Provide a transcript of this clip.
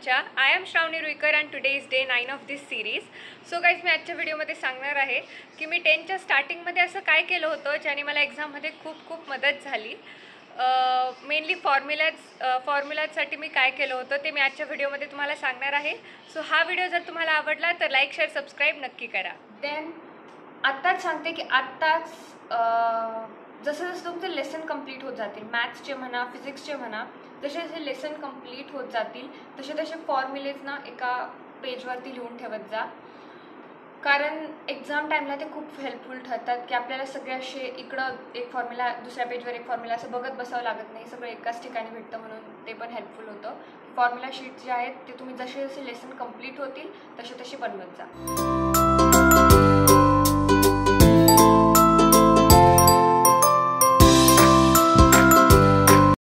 आमच्या I am Shravani Ruikar and today is day 9 of this series. So guys, मी आजच्या व्हिडिओमध्ये सांगणार आहे की मी 10च्या स्टार्टिंगमध्ये असं काय केलं होतं ज्याने मला एक्झाममध्ये खूप मदत झाली. मेनली फॉर्म्युलासाठी मी काय केलं होतं ते मी आजच्या व्हिडिओमध्ये तुम्हाला सांगणार आहे. सो हा व्हिडिओ जर तुम्हाला आवडला तर लाईक शेअर सबस्क्राईब नक्की करा. देन आत्ताच सांगते की आत्ताच जसं जसं तुमचे लेसन कंप्लीट होत जातील, मॅथ्सचे म्हणा फिजिक्सचे म्हणा, जसे जसे लेसन कंप्लीट होत जातील तसे तसे फॉर्म्युलेज ना एका पेजवरती लिहून ठेवत जा. कारण एक्झाम टाईमला ते खूप हेल्पफुल ठरतात की आपल्याला सगळे असे इकडं एक फॉर्म्युला दुसऱ्या पेजवर एक फॉर्म्युला असं बघत बसावं लागत नाही, सगळं एकाच ठिकाणी भेटतं, म्हणून ते पण हेल्पफुल होतं. फॉर्म्युला शीट्स जे आहेत ते तुम्ही जसे जसे लेसन कंप्लीट होतील तसे तसे बनवत जा.